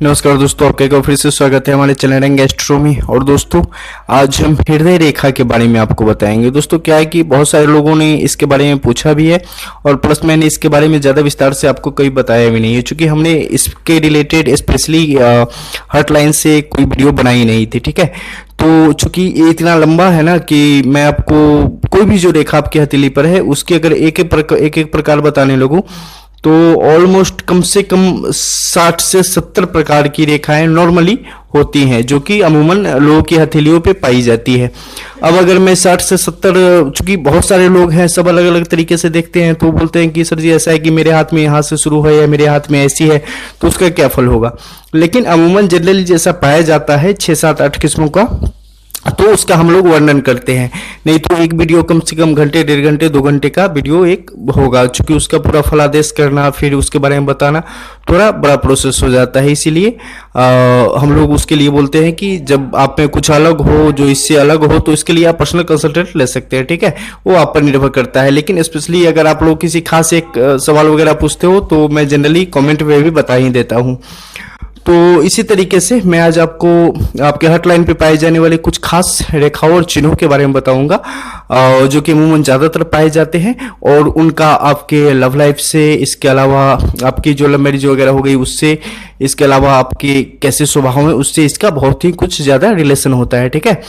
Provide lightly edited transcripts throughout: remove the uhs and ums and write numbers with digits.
नमस्कार दोस्तों, आपका एक बार फिर से स्वागत है हमारे चैनल रंग एस्ट्रोनॉमी। और दोस्तों आज हम हृदय रेखा के बारे में आपको बताएंगे। दोस्तों क्या है कि बहुत सारे लोगों ने इसके बारे में पूछा भी है और प्लस मैंने इसके बारे में ज़्यादा विस्तार से आपको कभी बताया भी नहीं है, क्योंकि हमने इसके रिलेटेड स्पेशली हार्ट लाइन से कोई वीडियो बनाई नहीं थी। ठीक है, तो चूंकि ये इतना लंबा है ना कि मैं आपको कोई भी जो रेखा आपकी हथेली पर है उसके अगर एक एक प्रकार बताने लगूँ तो ऑलमोस्ट कम से कम 60 से 70 प्रकार की रेखाएं नॉर्मली होती हैं, जो कि अमूमन लोगों की हथेलियों पे पाई जाती है। अब अगर मैं 60 से 70, चूंकि बहुत सारे लोग हैं सब अलग अलग तरीके से देखते हैं, तो बोलते हैं कि सर जी ऐसा है कि मेरे हाथ में यहाँ से शुरू है या मेरे हाथ में ऐसी है, तो उसका क्या फल होगा। लेकिन अमूमन जनरली जैसा पाया जाता है 6, 7, 8 किस्मों का, तो उसका हम लोग वर्णन करते हैं। नहीं तो एक वीडियो कम से कम घंटे, 1.5 घंटे, 2 घंटे का वीडियो एक होगा, क्योंकि उसका पूरा फलादेश करना फिर उसके बारे में बताना थोड़ा बड़ा प्रोसेस हो जाता है। इसीलिए हम लोग उसके लिए बोलते हैं कि जब आप में कुछ अलग हो, जो इससे अलग हो, तो इसके लिए आप पर्सनल कंसल्टेंट ले सकते हैं। ठीक है, वो आप पर निर्भर करता है। लेकिन स्पेशली अगर आप लोग किसी खास एक सवाल वगैरह पूछते हो तो मैं जनरली कमेंट में भी बता ही देता हूँ। तो इसी तरीके से मैं आज आपको आपके हार्ट लाइन पे पाए जाने वाले कुछ खास रेखाओं और चिन्हों के बारे में बताऊंगा, जो कि अमूमन ज़्यादातर पाए जाते हैं और उनका आपके लव लाइफ से, इसके अलावा आपकी जो लव मैरिज वगैरह हो गई उससे, इसके अलावा आपके कैसे स्वभाव है उससे इसका बहुत ही कुछ ज़्यादा रिलेशन होता है। ठीक है,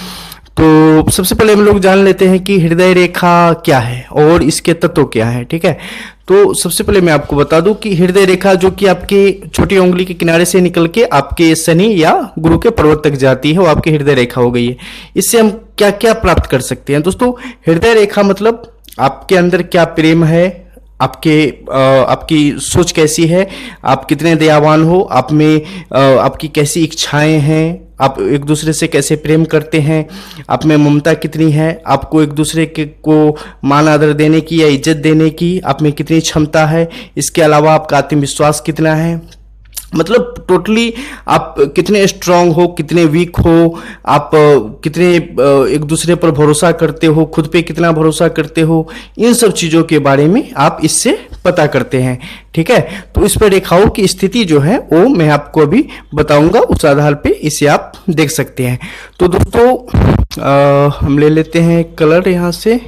तो सबसे पहले हम लोग जान लेते हैं कि हृदय रेखा क्या है और इसके तत्व क्या है। ठीक है, तो सबसे पहले मैं आपको बता दूं कि हृदय रेखा जो कि आपके छोटी उंगली के किनारे से निकल के आपके शनि या गुरु के पर्वत तक जाती है, वो आपकी हृदय रेखा हो गई है। इससे हम क्या क्या प्राप्त कर सकते हैं। दोस्तों हृदय रेखा मतलब आपके अंदर क्या प्रेम है, आपकी सोच कैसी है, आप कितने दयावान हो, आप में आपकी कैसी इच्छाएं हैं, आप एक दूसरे से कैसे प्रेम करते हैं, आप में ममता कितनी है, आपको एक दूसरे को मान आदर देने की या इज्जत देने की आप में कितनी क्षमता है, इसके अलावा आपका आत्मविश्वास कितना है, मतलब टोटली आप कितने स्ट्रांग हो, कितने वीक हो, आप कितने एक दूसरे पर भरोसा करते हो, खुद पे कितना भरोसा करते हो, इन सब चीज़ों के बारे में आप इससे पता करते हैं। ठीक है, तो इस पर रेखाओं की स्थिति जो है वो मैं आपको अभी बताऊंगा, उस आधार पे इसे आप देख सकते हैं। तो दोस्तों हम ले लेते हैं कलर यहाँ से।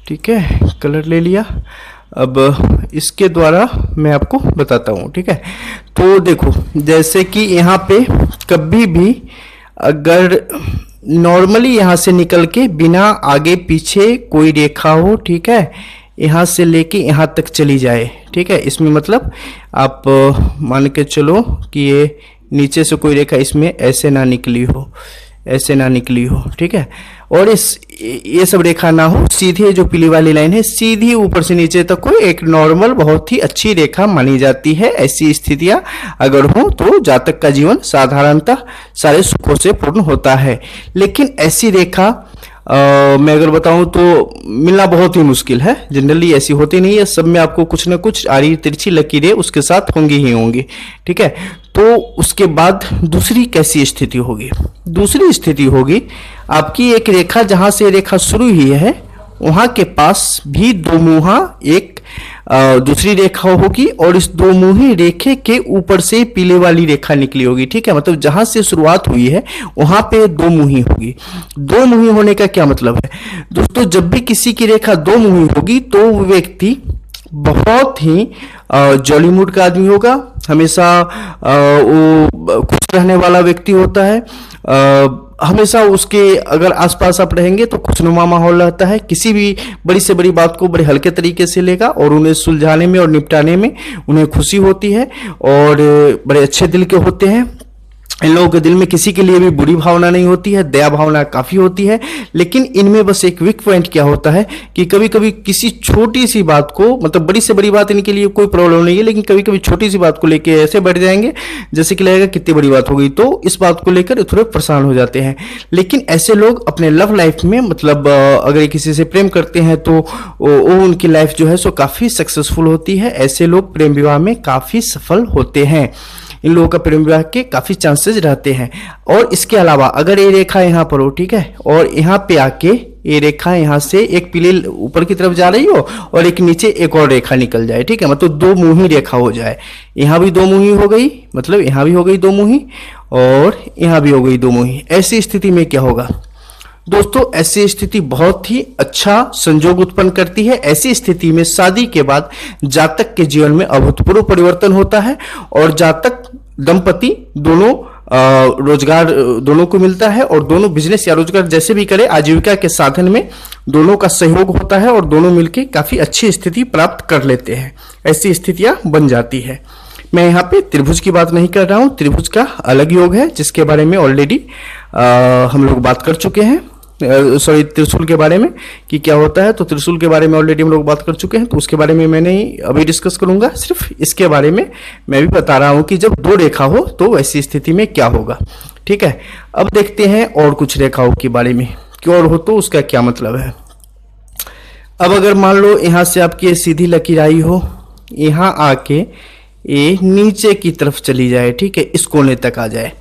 ठीक है, कलर ले लिया। अब इसके द्वारा मैं आपको बताता हूँ। ठीक है, तो देखो जैसे कि यहाँ पे कभी भी अगर नॉर्मली यहाँ से निकल के बिना आगे पीछे कोई रेखा हो, ठीक है, यहाँ से लेके यहाँ तक चली जाए। ठीक है, इसमें मतलब आप मान के चलो कि ये नीचे से कोई रेखा इसमें ऐसे ना निकली हो, ऐसे ना निकली हो। ठीक है, और ये सब रेखा ना हो, सीधे जो पीली वाली लाइन है सीधी ऊपर से नीचे तक कोई एक नॉर्मल बहुत ही अच्छी रेखा मानी जाती है। ऐसी स्थितियां अगर हो तो जातक का जीवन साधारणतः सारे सुखों से पूर्ण होता है। लेकिन ऐसी रेखा मैं अगर बताऊं तो मिलना बहुत ही मुश्किल है, जनरली ऐसी होती नहीं है। सब में आपको कुछ ना कुछ आड़ी तिरछी लकीरें उसके साथ होंगी ही होंगी। ठीक है, तो उसके बाद दूसरी कैसी स्थिति होगी, दूसरी स्थिति होगी आपकी एक रेखा जहां से रेखा शुरू हुई है वहां के पास भी दो मुहा एक दूसरी रेखा होगी और इस दो मुही रेखे के ऊपर से पीले वाली रेखा निकली होगी। ठीक है, मतलब जहां से शुरुआत हुई है वहां पे दो मुही होगी। दो मुही होने का क्या मतलब है दोस्तों, जब भी किसी की रेखा दो मुही होगी तो वो व्यक्ति बहुत ही जॉली मूड का आदमी होगा, हमेशा वो खुश रहने वाला व्यक्ति होता है, हमेशा उसके अगर आसपास आप रहेंगे तो खुशनुमा माहौल रहता है, किसी भी बड़ी से बड़ी बात को बड़े हल्के तरीके से लेगा और उन्हें सुलझाने में और निपटाने में उन्हें खुशी होती है और बड़े अच्छे दिल के होते हैं। इन लोगों के दिल में किसी के लिए भी बुरी भावना नहीं होती है, दया भावना काफी होती है। लेकिन इनमें बस एक वीक पॉइंट क्या होता है कि कभी कभी किसी छोटी सी बात को, मतलब बड़ी से बड़ी बात इनके लिए कोई प्रॉब्लम नहीं है, लेकिन कभी कभी छोटी सी बात को लेकर ऐसे बैठ जाएंगे जैसे कि लगेगा कितनी बड़ी बात हो गई, तो इस बात को लेकर थोड़े परेशान हो जाते हैं। लेकिन ऐसे लोग अपने लव लाइफ में, मतलब अगर किसी से प्रेम करते हैं तो वो उनकी लाइफ जो है सो काफी सक्सेसफुल होती है। ऐसे लोग प्रेम विवाह में काफी सफल होते हैं, इन लोगों का प्रेम विवाह के काफी चांसेस रहते हैं। और इसके अलावा अगर ये रेखा यहाँ पर हो, ठीक है, और यहाँ पे आके ये रेखा यहाँ से एक पीली ऊपर की तरफ जा रही हो और एक नीचे एक और रेखा निकल जाए, ठीक है, मतलब दो मुंही रेखा हो जाए। यहाँ भी दो मुंही हो गई, मतलब यहाँ भी हो गई दो मुंही और यहाँ भी हो गई दो मुंही। ऐसी स्थिति में क्या होगा दोस्तों, ऐसी स्थिति बहुत ही अच्छा संयोग उत्पन्न करती है। ऐसी स्थिति में शादी के बाद जातक के जीवन में अभूतपूर्व परिवर्तन होता है और जातक दंपति दोनों रोजगार दोनों को मिलता है और दोनों बिजनेस या रोजगार जैसे भी करे आजीविका के साधन में दोनों का सहयोग होता है और दोनों मिलकर काफी अच्छी स्थिति प्राप्त कर लेते हैं। ऐसी स्थितियां बन जाती है। मैं यहाँ पे त्रिभुज की बात नहीं कर रहा हूँ, त्रिभुज का अलग योग है जिसके बारे में ऑलरेडी हम लोग बात कर चुके हैं। सॉरी, त्रिशूल के बारे में कि क्या होता है, तो त्रिशूल के बारे में ऑलरेडी हम लोग बात कर चुके हैं, तो उसके बारे में मैं नहीं अभी डिस्कस करूंगा। सिर्फ इसके बारे में मैं भी बता रहा हूं कि जब दो रेखा हो तो वैसी स्थिति में क्या होगा, ठीक है। अब देखते हैं और कुछ रेखाओं के बारे में कि और हो तो उसका क्या मतलब है। अब अगर मान लो यहां से आपकी सीधी लकीर आई हो, यहां आके ये नीचे की तरफ चली जाए, ठीक है, इस कोने तक आ जाए,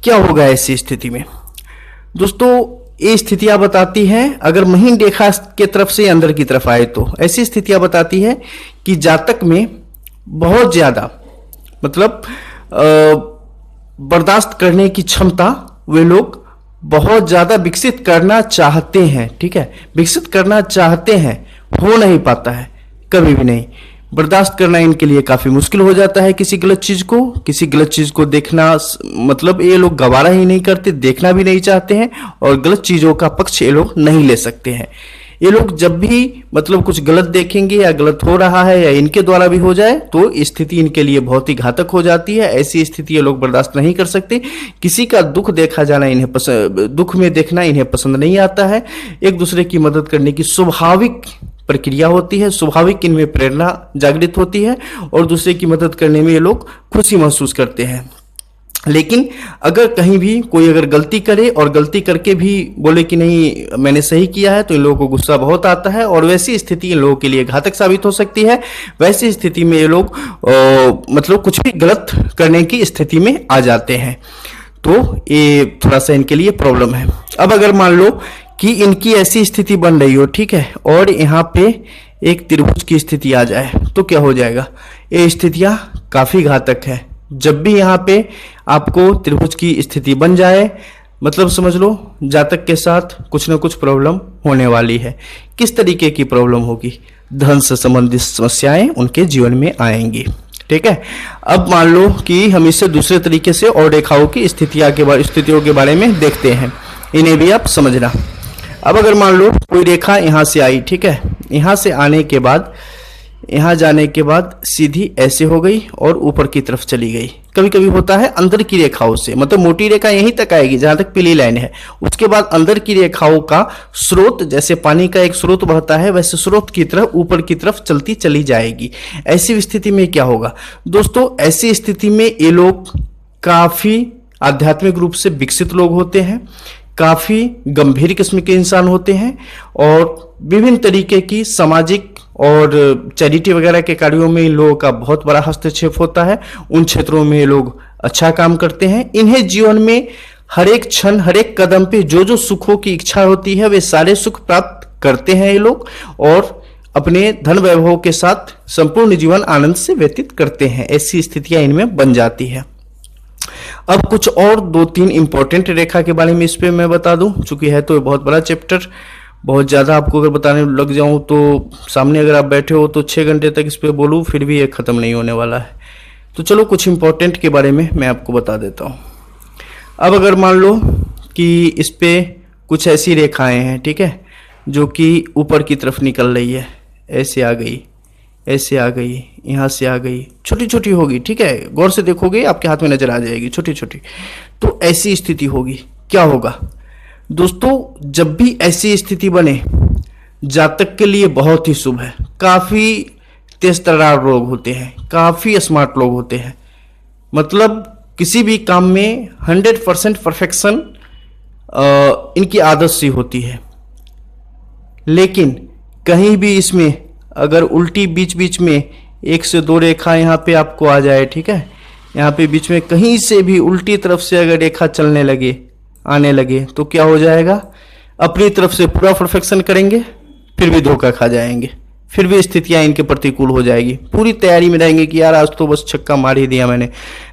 क्या होगा ऐसी स्थिति में दोस्तों। ये स्थितियां बताती हैं, अगर महीन रेखा के तरफ से अंदर की तरफ आए तो ऐसी स्थितियां बताती है कि जातक में बहुत ज्यादा मतलब बर्दाश्त करने की क्षमता वे लोग बहुत ज्यादा विकसित करना चाहते हैं, ठीक है, विकसित करना चाहते हैं, हो नहीं पाता है, कभी भी नहीं। बर्दाश्त करना इनके लिए काफी मुश्किल हो जाता है किसी गलत चीज को देखना, मतलब ये लोग गवारा ही नहीं करते, देखना भी नहीं चाहते हैं और गलत चीजों का पक्ष ये लोग नहीं ले सकते हैं। ये लोग जब भी मतलब कुछ गलत देखेंगे या गलत हो रहा है या इनके द्वारा भी हो जाए तो स्थिति इनके लिए बहुत ही घातक हो जाती है। ऐसी स्थिति ये लोग बर्दाश्त नहीं कर सकते। किसी का दुख देखा जाना इन्हें पसंद, दुख में देखना इन्हें पसंद नहीं आता है। एक दूसरे की मदद करने की स्वाभाविक प्रक्रिया होती है, स्वाभाविक इनमें प्रेरणा जागृत होती है और दूसरे की मदद करने में ये लोग खुशी महसूस करते हैं। लेकिन अगर कहीं भी कोई अगर गलती करे और गलती करके भी बोले कि नहीं मैंने सही किया है, तो इन लोगों को गुस्सा बहुत आता है और वैसी स्थिति इन लोगों के लिए घातक साबित हो सकती है। वैसी स्थिति में ये लोग मतलब कुछ भी गलत करने की स्थिति में आ जाते हैं, तो ये थोड़ा सा इनके लिए प्रॉब्लम है। अब अगर मान लो कि इनकी ऐसी स्थिति बन रही हो, ठीक है, और यहाँ पे एक त्रिभुज की स्थिति आ जाए तो क्या हो जाएगा। ये स्थितियां काफी घातक है। जब भी यहाँ पे आपको त्रिभुज की स्थिति बन जाए, मतलब समझ लो जातक के साथ कुछ ना कुछ प्रॉब्लम होने वाली है। किस तरीके की प्रॉब्लम होगी, धन से संबंधित समस्याएं उनके जीवन में आएंगी, ठीक है। अब मान लो कि हम इससे दूसरे तरीके से और रेखाओं की स्थितियों के बारे में देखते हैं, इन्हें भी आप समझना। अब अगर मान लो कोई रेखा यहां से आई, ठीक है, यहां से आने के बाद यहां जाने के बाद सीधी ऐसे हो गई और ऊपर की तरफ चली गई। कभी कभी होता है अंदर की रेखाओं से, मतलब मोटी रेखा यहीं तक आएगी जहां तक पीली लाइन है, उसके बाद अंदर की रेखाओं का स्रोत, जैसे पानी का एक स्रोत बहता है वैसे स्रोत की तरफ ऊपर की तरफ चलती चली जाएगी। ऐसी स्थिति में क्या होगा दोस्तों, ऐसी स्थिति में ये लोग काफी आध्यात्मिक रूप से विकसित लोग होते हैं, काफी गंभीर किस्म के इंसान होते हैं और विभिन्न तरीके की सामाजिक और चैरिटी वगैरह के कार्यों में इन लोगों का बहुत बड़ा हस्तक्षेप होता है। उन क्षेत्रों में ये लोग अच्छा काम करते हैं। इन्हें जीवन में हर एक क्षण हर एक कदम पे जो जो सुखों की इच्छा होती है वे सारे सुख प्राप्त करते हैं ये लोग और अपने धन वैभव के साथ संपूर्ण जीवन आनंद से व्यतीत करते हैं। ऐसी स्थितियां इनमें बन जाती है। अब कुछ और दो तीन इंपॉर्टेंट रेखा के बारे में इस पे मैं बता दूं, चूंकि है तो बहुत बड़ा चैप्टर, बहुत ज़्यादा आपको अगर बताने लग जाऊं तो सामने अगर आप बैठे हो तो 6 घंटे तक इस पे बोलूं फिर भी ये ख़त्म नहीं होने वाला है। तो चलो कुछ इंपॉर्टेंट के बारे में मैं आपको बता देता हूं। अब अगर मान लो कि इस पे कुछ ऐसी रेखाएं हैं, ठीक है, जो कि ऊपर की तरफ निकल रही है, ऐसे आ गई, ऐसे आ गई, यहाँ से आ गई, छोटी छोटी होगी, ठीक है, गौर से देखोगे आपके हाथ में नजर आ जाएगी छोटी छोटी। तो ऐसी स्थिति होगी, क्या होगा दोस्तों, जब भी ऐसी स्थिति बने जातक के लिए बहुत ही शुभ है। काफी तेज तर्रार लोग होते हैं, काफी स्मार्ट लोग होते हैं, मतलब किसी भी काम में 100% परफेक्शन इनकी आदत सी होती है। लेकिन कहीं भी इसमें अगर उल्टी बीच बीच में 1 से 2 रेखा यहाँ पे आपको आ जाए, ठीक है, यहाँ पे बीच में कहीं से भी उल्टी तरफ से अगर रेखा चलने लगे, आने लगे, तो क्या हो जाएगा, अपनी तरफ से पूरा परफेक्शन करेंगे, फिर भी धोखा खा जाएंगे, फिर भी स्थितियां इनके प्रतिकूल हो जाएगी। पूरी तैयारी में रहेंगे कि यार आज तो बस छक्का मार ही दिया मैंने,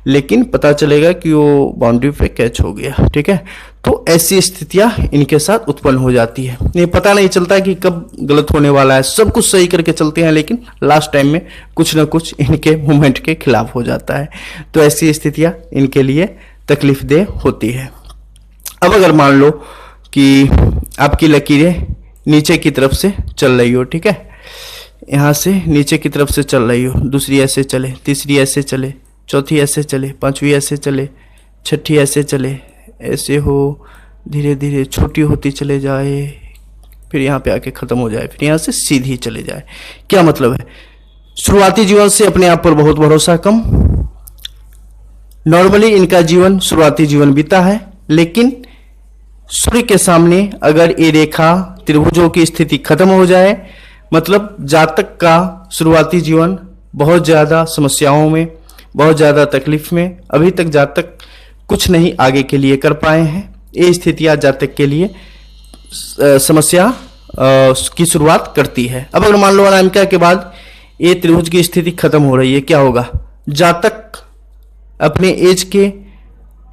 लेकिन पता चलेगा कि वो बाउंड्री पे कैच हो गया। ठीक है, तो ऐसी स्थितियां इनके साथ उत्पन्न हो जाती है। ये पता नहीं चलता कि कब गलत होने वाला है, सब कुछ सही करके चलते हैं, लेकिन लास्ट टाइम में कुछ ना कुछ इनके मूवमेंट के खिलाफ हो जाता है। तो ऐसी स्थितियां इनके लिए तकलीफदेह होती है। अब अगर मान लो कि आपकी लकीरें नीचे की तरफ से चल रही हो, ठीक है, यहाँ से नीचे की तरफ से चल रही हो, दूसरी ऐसे चले, तीसरी ऐसे चले, चौथी ऐसे चले, पांचवी ऐसे चले, छठी ऐसे चले, ऐसे हो, धीरे धीरे छोटी होती चले जाए, फिर यहाँ पे आके खत्म हो जाए, फिर यहाँ से सीधी चले जाए। क्या मतलब है? शुरुआती जीवन से अपने आप पर बहुत भरोसा कम। नॉर्मली इनका जीवन शुरुआती जीवन बीता है, लेकिन सूर्य के सामने अगर ये रेखा त्रिभुजों की स्थिति खत्म हो जाए, मतलब जातक का शुरुआती जीवन बहुत ज़्यादा समस्याओं में, बहुत ज़्यादा तकलीफ में, अभी तक जातक कुछ नहीं आगे के लिए कर पाए हैं। ये स्थितियाँ जातक के लिए समस्या की शुरुआत करती है। अब अगर मान लो अनामिका के बाद ये त्रिभुज की स्थिति खत्म हो रही है, क्या होगा? जातक अपने एज के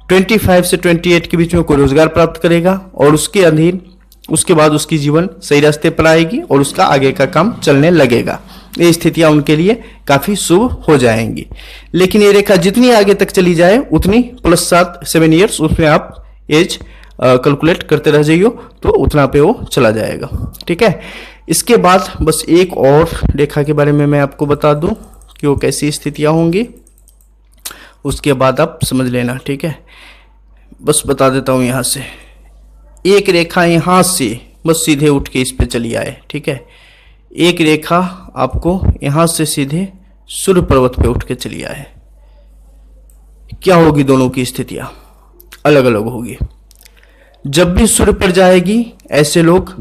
25 से 28 के बीच में कोई रोजगार प्राप्त करेगा और उसके अधीन उसके बाद उसकी जीवन सही रास्ते पर आएगी और उसका आगे का काम चलने लगेगा। ये स्थितियां उनके लिए काफी शुभ हो जाएंगी। लेकिन ये रेखा जितनी आगे तक चली जाए उतनी +7 ईयर्स उसमें आप एज कैलकुलेट करते रह जाइयो, तो उतना पे वो चला जाएगा। ठीक है, इसके बाद बस एक और रेखा के बारे में मैं आपको बता दूं कि वो कैसी स्थितियां होंगी, उसके बाद आप समझ लेना। ठीक है, बस बता देता हूं। यहां से एक रेखा यहां से बस सीधे उठ के इस पे चली आए। ठीक है, एक रेखा आपको यहां से सीधे सूर्य पर्वत पे उठ के चली आए। क्या होगी? दोनों की स्थितियां अलग अलग होगी। जब भी सूर्य पर जाएगी, ऐसे लोग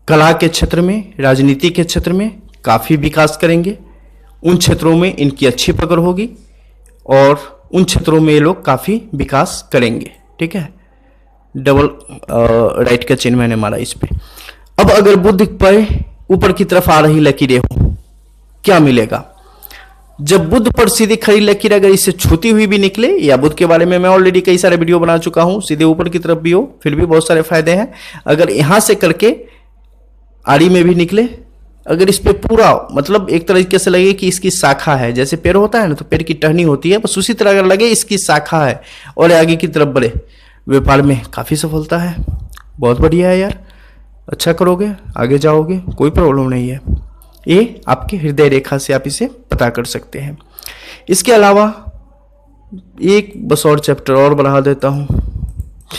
कला के क्षेत्र में, राजनीति के क्षेत्र में काफी विकास करेंगे। उन क्षेत्रों में इनकी अच्छी पकड़ होगी और उन क्षेत्रों में ये लोग काफी विकास करेंगे। ठीक है, डबल राइट का चिन्ह मैंने मारा इस पे। अब अगर बुध पर ऊपर की तरफ आ रही लकीरें हो, क्या मिलेगा? जब बुध पर सीधी खड़ी लकीर अगर इससे छूती हुई भी निकले, या बुध के बारे में मैं ऑलरेडी कई सारे वीडियो बना चुका हूं, सीधे ऊपर की तरफ भी हो फिर भी बहुत सारे फायदे हैं। अगर यहां से करके आड़ी में भी निकले, अगर इस पे पूरा मतलब एक तरीके से लगे कि इसकी शाखा है, जैसे पेड़ होता है ना, तो पेड़ की टहनी होती है, बस उसी तरह अगर लगे इसकी शाखा है और आगे की तरफ बढ़े, व्यापार में काफी सफलता है। बहुत बढ़िया है यार, अच्छा करोगे, आगे जाओगे, कोई प्रॉब्लम नहीं है। ये आपके हृदय रेखा से आप इसे पता कर सकते हैं। इसके अलावा एक बस और चैप्टर और बढ़ा देता हूं,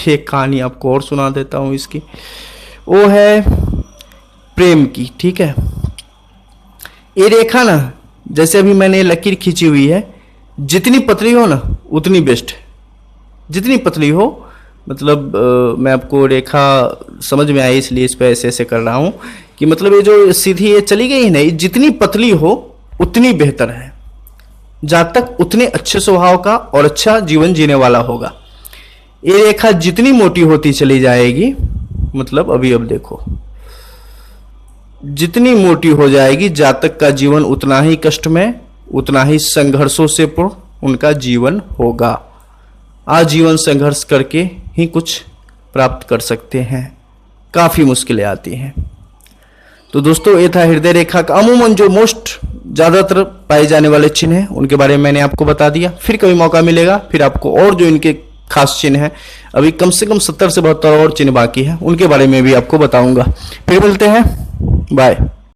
एक कहानी आपको और सुना देता हूं इसकी, वो है प्रेम की। ठीक है, ये रेखा ना, जैसे अभी मैंने लकीर खींची हुई है, जितनी पतली हो ना उतनी बेस्ट। जितनी पतली हो, मतलब मैं आपको रेखा समझ में आई इसलिए इस पर ऐसे ऐसे कर रहा हूं कि मतलब ये जो सीधी ये चली गई है ना, जितनी पतली हो उतनी बेहतर है। जातक उतने अच्छे स्वभाव का और अच्छा जीवन जीने वाला होगा। ये रेखा जितनी मोटी होती चली जाएगी, मतलब अभी अब देखो, जितनी मोटी हो जाएगी, जातक का जीवन उतना ही कष्टमय, उतना ही संघर्षों से पूर्ण उनका जीवन होगा। आजीवन संघर्ष करके ही कुछ प्राप्त कर सकते हैं, काफी मुश्किलें आती हैं। तो दोस्तों, ये था हृदय रेखा का अमूमन जो मोस्ट ज्यादातर पाए जाने वाले चिन्ह हैं, उनके बारे में मैंने आपको बता दिया। फिर कभी मौका मिलेगा, फिर आपको और जो इनके खास चिन्ह हैं, अभी कम से कम 70 से 72 और चिन्ह बाकी हैं, उनके बारे में भी आपको बताऊंगा। फिर मिलते हैं, बाय।